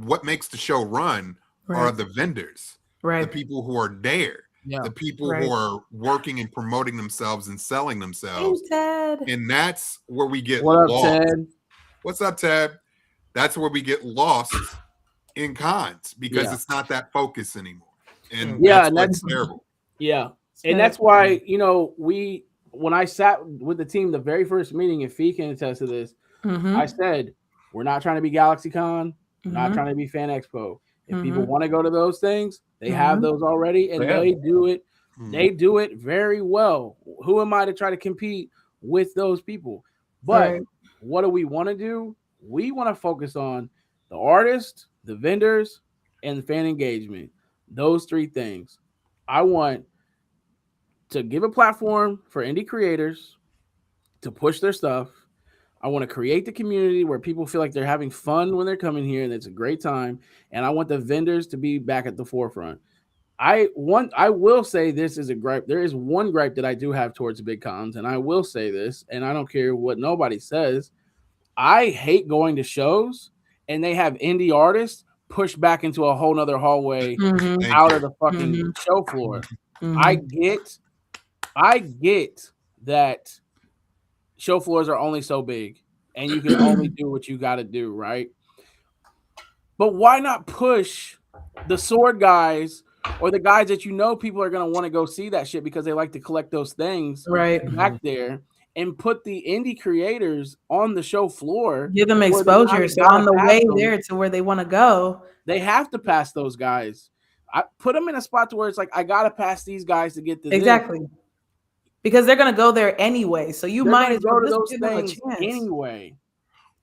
what makes the show run are the vendors, the people who are there, the people who are working and promoting themselves and selling themselves. Hey, Ted. And that's where we get lost. Up, Ted? What's up, Ted? That's where we get lost in cons because it's not that focus anymore. And that's terrible. Yeah. And that's why, when I sat with the team, the very first meeting, and Fee can attest to this, I said, we're not trying to be GalaxyCon, not trying to be Fan Expo. If people want to go to those things, they have those already, and they do it. They do it very well. Who am I to try to compete with those people? But what do we want to do? We want to focus on the artist, the vendors, and the fan engagement. Those 3 things. I want to give a platform for indie creators to push their stuff. I want to create the community where people feel like they're having fun when they're coming here and it's a great time. And I want the vendors to be back at the forefront. I will say this is a gripe. There is one gripe that I do have towards big cons, and I will say this, and I don't care what nobody says. I hate going to shows and they have indie artists pushed back into a whole nother hallway out of the fucking show floor. I get that show floors are only so big and you can only do what you got to do, right? But why not push the sword guys or the guys that people are going to want to go see that shit because they like to collect those things back there, and put the indie creators on the show floor. Give them exposure. So on the way there to where they want to go, they have to pass those guys. I put them in a spot to where it's like, I got to pass these guys to get to exactly. This. Because they're going to go there anyway. So you might as well go to those things anyway.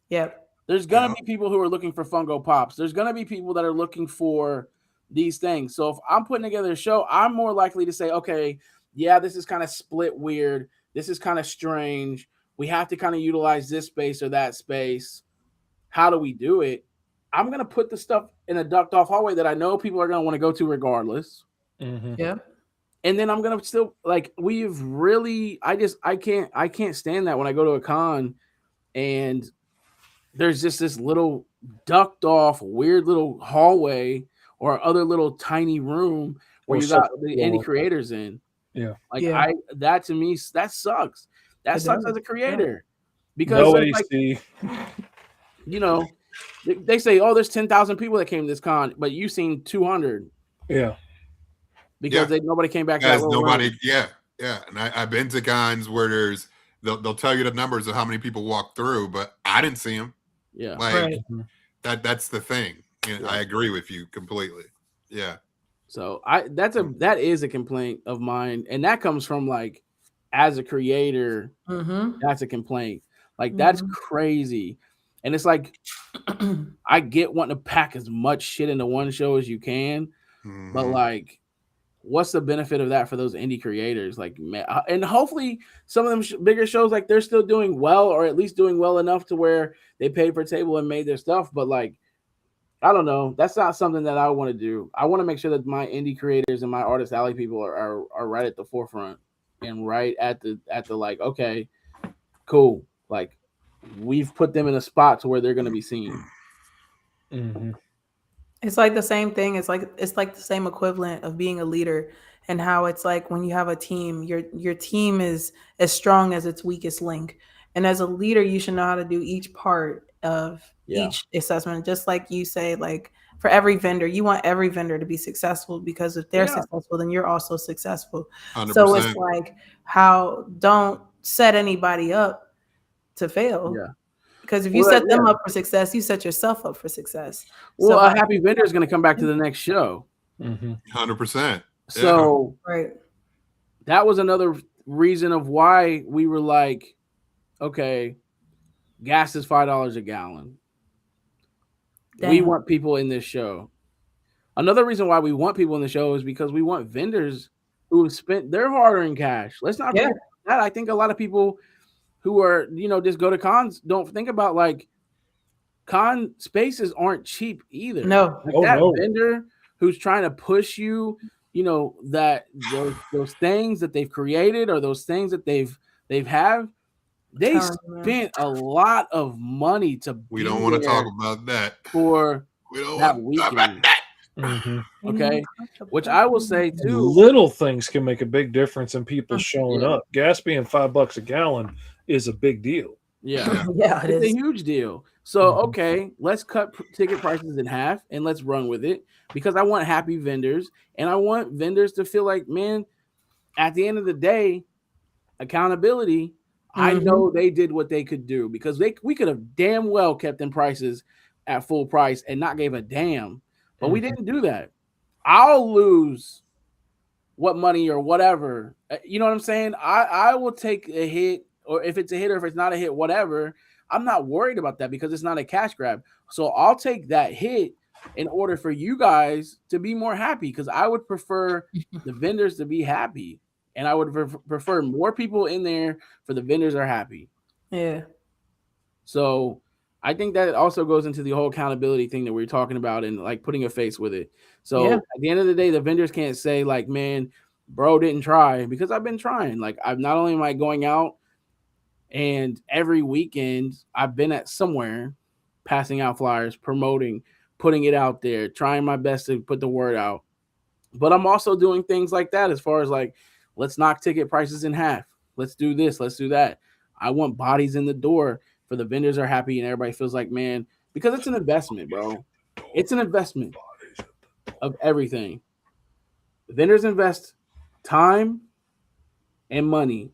Yep. There's going to be people who are looking for Funko Pops. There's going to be people that are looking for these things. So if I'm putting together a show, I'm more likely to say, okay, yeah, this is kind of split weird. This is kind of strange. We have to kind of utilize this space or that space. How do we do it? I'm going to put the stuff in a ducked off hallway that I know people are going to want to go to regardless. Yeah. And then I'm going to still I can't stand that when I go to a con and there's just this little ducked off weird little hallway or other little tiny room where you got the indie creators in. Yeah. Like that to me, that sucks. That sucks as a creator. Because no like, you know, they say, oh, there's 10,000 people that came to this con, but you seen 200. Yeah. Because nobody came back to that little nobody. Yeah. And I've been to cons where they'll tell you the numbers of how many people walk through, but I didn't see them. Yeah. Like that's the thing. I agree with you completely. Yeah. So that is a complaint of mine. And that comes from like, as a creator, that's a complaint. Like that's crazy. And it's like, I get wanting to pack as much shit into one show as you can, but like, what's the benefit of that for those indie creators? Like, man, and hopefully some of them bigger shows, like they're still doing well, or at least doing well enough to where they paid for a table and made their stuff. But like, I don't know. That's not something that I want to do. I want to make sure that my indie creators and my Artist Alley people are right at the forefront and right at the like, okay, cool. Like, we've put them in a spot to where they're going to be seen. It's like the same thing. It's like the same equivalent of being a leader, and how it's like when you have a team, your team is as strong as its weakest link. And as a leader, you should know how to do each part of each assessment. Just like you say, like for every vendor, you want every vendor to be successful, because if they're successful, then you're also successful. 100%. So it's like, don't set anybody up to fail. Yeah. Because if you set them up for success, you set yourself up for success. Well, a happy vendor is going to come back to the next show. 100%. So that was another reason of why we were like, okay, gas is $5 a gallon. Damn. We want people in this show. Another reason why we want people in the show is because we want vendors who have spent their hard-earned cash. Let's not forget that. I think a lot of people who are, just go to cons don't think about, like, con spaces aren't cheap either. No. Like vendor who's trying to push you, that those things that they've created, or those things that they spent a lot of money to we don't want to talk about that for that weekend. Okay, which I will say too, little things can make a big difference in people showing up. Gas being $5 a gallon is a big deal. Yeah, it's a huge deal. So okay, let's cut ticket prices in half and let's run with it, because I want happy vendors, and I want vendors to feel like, man, at the end of the day, accountability. I know they did what they could do, because we could have damn well kept them prices at full price and not gave a damn, but we didn't do that. I'll lose what money or whatever. You know what I'm saying? I will take a hit, or if it's a hit or if it's not a hit, whatever. I'm not worried about that, because it's not a cash grab. So I'll take that hit in order for you guys to be more happy, because I would prefer the vendors to be happy. And I would prefer more people in there for the vendors are happy. Yeah. So I think that also goes into the whole accountability thing that we were talking about, and like putting a face with it. So at the end of the day, the vendors can't say like, man, bro didn't try, because I've been trying. Like, I've not only am I going out, and every weekend I've been at somewhere passing out flyers, promoting, putting it out there, trying my best to put the word out. But I'm also doing things like that, as far as like, let's knock ticket prices in half. Let's do this. Let's do that. I want bodies in the door for the vendors are happy, and everybody feels like, man, because it's an investment, bro. It's an investment of everything. The vendors invest time and money.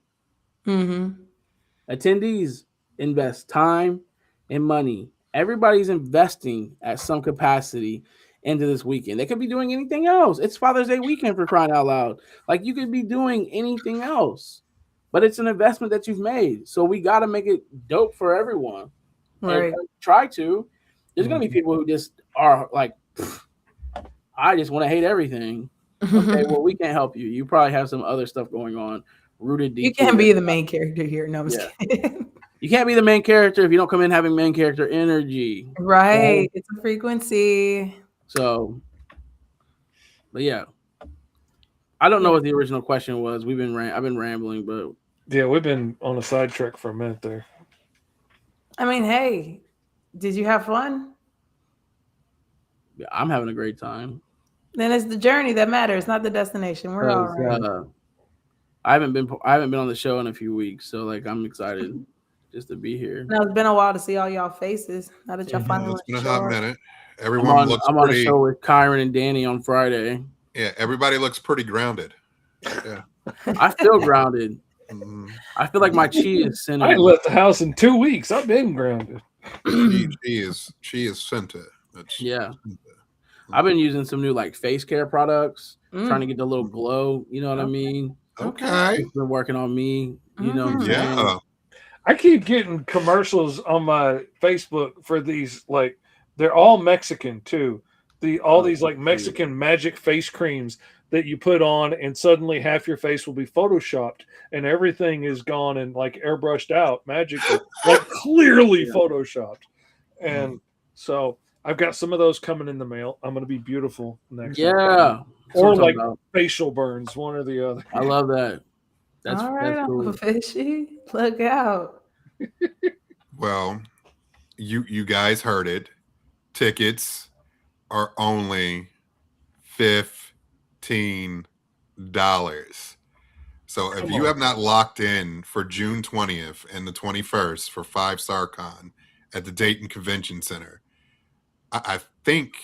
Attendees invest time and money. Everybody's investing at some capacity into this weekend. They could be doing anything else. It's Father's Day weekend, for crying out loud. Like, you could be doing anything else, but it's an investment that you've made. So we got to make it dope for everyone. Right. And try to. There's going to be people who just are like, I just want to hate everything. Okay, well, we can't help you. You probably have some other stuff going on rooted deep. You can't be the main character here. No, I'm just kidding. You can't be the main character if you don't come in having main character energy. Right. It's a frequency. So, but yeah, I don't know what the original question was. I've been rambling, but yeah, we've been on a sidetrack for a minute there. I mean, hey, did you have fun? Yeah, I'm having a great time. Then it's the journey that matters, not the destination. We're all right. I haven't been on the show in a few weeks, so like I'm excited just to be here. Now it's been a while to see all y'all faces. Now that y'all finally It's been a hot minute. Everyone I'm on a show with Kyron and Danny on Friday. Yeah, everybody looks pretty grounded. Yeah, I feel grounded. I feel like my chi is centered. I left the house in 2 weeks. I've been grounded. she is centered. Yeah. I've been using some new like face care products, trying to get the little glow. You know what I mean? Okay. It's been working on me. You know what I'm Yeah. saying? I keep getting commercials on my Facebook for these, like, they're all Mexican too. All these like Mexican magic face creams that you put on, and suddenly half your face will be photoshopped and everything is gone and like airbrushed out magically, like clearly photoshopped. And so I've got some of those coming in the mail. I'm going to be beautiful next week. Or like facial burns, one or the other. I love that. That's all right, that's cool. Fishy. Look out. Well, you guys heard it. Tickets are only $15. So if you have not locked in for June 20th and the 21st for Fivestar Con at the Dayton Convention Center, I think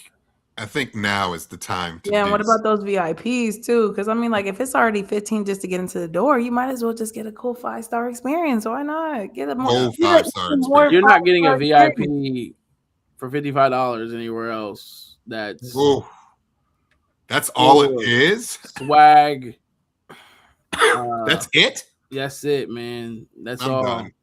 now is the time to and what about those VIPs too? Because I mean, like, if it's already 15 just to get into the door, you might as well just get a cool 5-star experience. Why not get a more 5-star experience? You're not getting a VIP for $55 anywhere else. That's all it is. Swag. That's it. That's it, man. That's I'm all. done.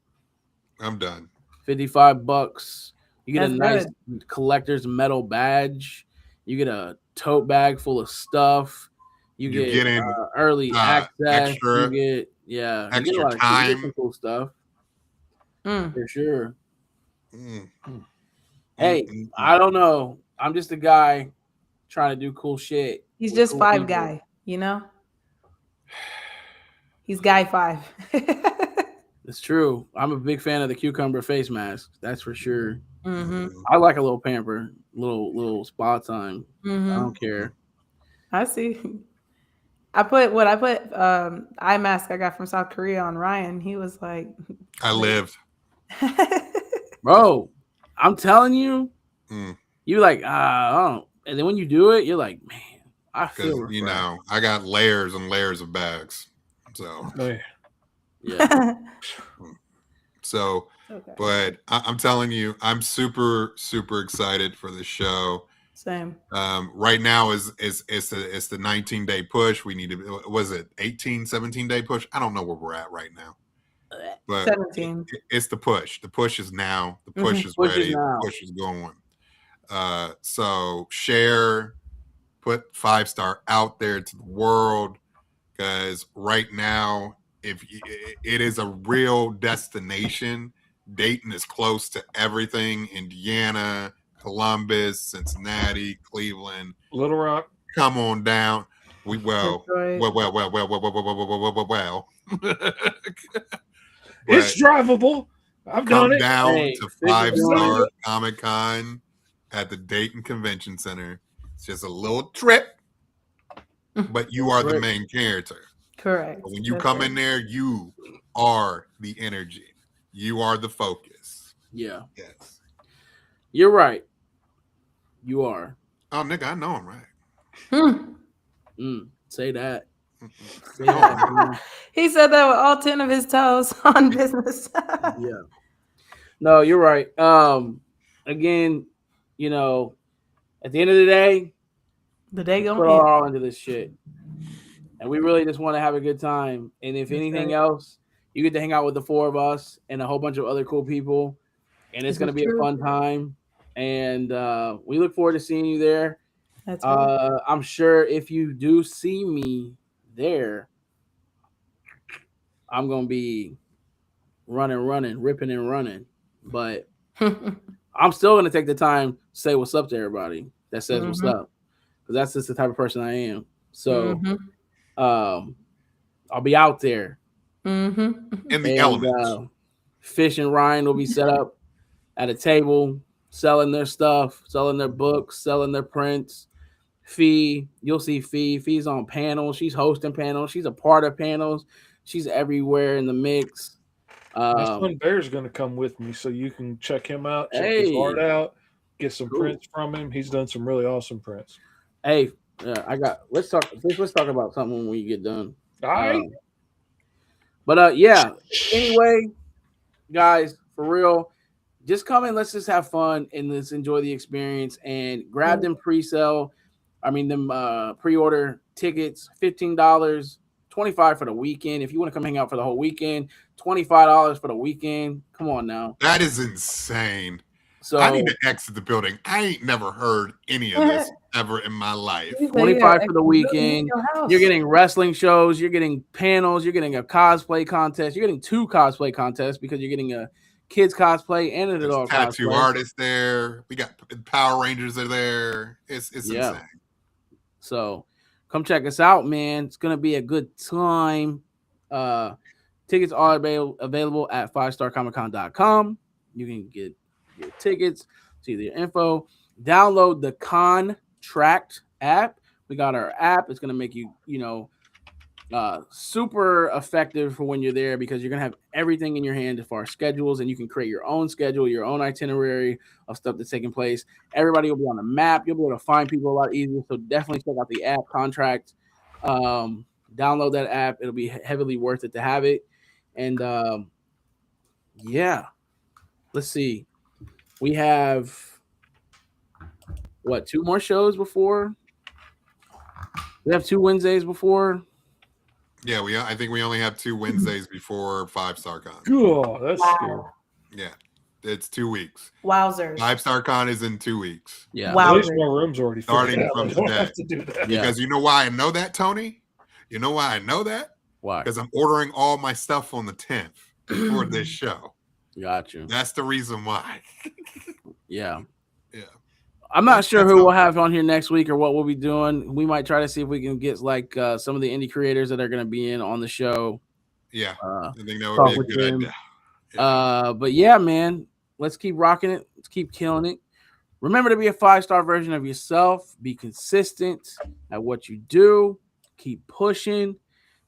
I'm done. $55. You get That's a nice good. collector's metal badge. You get a tote bag full of stuff. You get early access. Extra, you get extra you get a lot time. You get some cool stuff for sure. Hey, I don't know. I'm just a guy trying to do cool shit. He's just cool 5 people. guy, you know. He's guy 5. It's true. I'm a big fan of the cucumber face mask. That's for sure. Mm-hmm. I like a little pamper, little spa time. I don't care. I see. I put eye mask I got from South Korea on Ryan. He was like, I lived. Bro, I'm telling you, you like, oh. And then when you do it, you're like, man, I feel refreshed. You know, I got layers and layers of bags. So, yeah. So, but I'm telling you, I'm super, super excited for the show. Same. Right now is the 19-day push. We need to, was it 17-day push? I don't know where we're at right now. But 17. It's the push. The push is now. The push is ready. The push is going. So share, put Fivestar out there to the world, because right now, if it is a real destination, Dayton is close to everything. Indiana, Columbus, Cincinnati, Cleveland, Little Rock. Come on down. Well. It's drivable. I've done it. Come down to Fivestar Comic Con at the Dayton Convention Center. It's just a little trip, but you are the main character. Correct. When you come in there, you are the energy. You are the focus. Yeah. Yes. You're right. You are. Oh, nigga, I know I'm right. Say that. Say that. He said that with all 10 of his toes on business. Yeah. No, you're right. Again, you know, at the end of the day gonna put all into this shit. And we really just want to have a good time. And if anything else, you get to hang out with the 4 of us and a whole bunch of other cool people. And it's going to be a fun time. And we look forward to seeing you there. That's right. I'm sure if you do see me there, I'm going to be ripping and running. But I'm still going to take the time to say what's up to everybody that says what's up. Because that's just the type of person I am. So I'll be out there. In the elements. Fish and Ryan will be set up at a table, selling their stuff, selling their books, selling their prints. Fe. You'll see Fe. Fe's on panels. She's hosting panels. She's a part of panels. She's everywhere in the mix. My son Bear's going to come with me, so you can check him out, check his art out, get some prints from him. He's done some really awesome prints. Hey, let's talk about something when we get done. All right. Yeah. Anyway, guys, for real, just come in. Let's just have fun and let's enjoy the experience and grab them pre-order tickets, $15, $25 for the weekend. If you want to come hang out for the whole weekend, $25 for the weekend. Come on now. That is insane. So I need to exit the building. I ain't never heard any of this ever in my life. $25 for the weekend. You're getting wrestling shows. You're getting panels. You're getting a cosplay contest. You're getting 2 cosplay contests because you're getting a kids cosplay and an adult tattoo cosplay. artists there. We got Power Rangers are there. It's insane. So come check us out, man. It's gonna be a good time. Tickets are available at fivestarcomiccon.com. You can get your tickets, see the info. Download the Contract app. We got our app. It's gonna make you, super effective for when you're there because you're gonna have everything in your hand as far as schedules, and you can create your own schedule, your own itinerary of stuff that's taking place. Everybody will be on the map. You'll be able to find people a lot easier. So definitely check out the app Contract. Download that app. It'll be heavily worth it to have it. And let's see. We have 2 more shows before? We have 2 Wednesdays before. Yeah, I think we only have 2 Wednesdays before Fivestar Con. Oh, that's scary. Yeah, it's 2 weeks. Wowzers. Fivestar Con is in 2 weeks. Yeah. At least my room's already starting from today. Have to do that. Because you know why I know that, Tony? You know why I know that? Why? Because I'm ordering all my stuff on the 10th for this show. Got you. That's the reason why. Yeah. Yeah. I'm not sure who we'll have on here next week or what we'll be doing. We might try to see if we can get some of the indie creators that are going to be in on the show. Yeah, I think that would be a good idea. Yeah. But yeah, man, let's keep rocking it. Let's keep killing it. Remember to be a 5-star version of yourself. Be consistent at what you do. Keep pushing.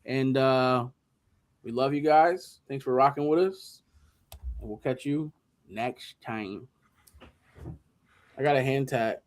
And we love you guys. Thanks for rocking with us. And we'll catch you next time. I got a hand tap.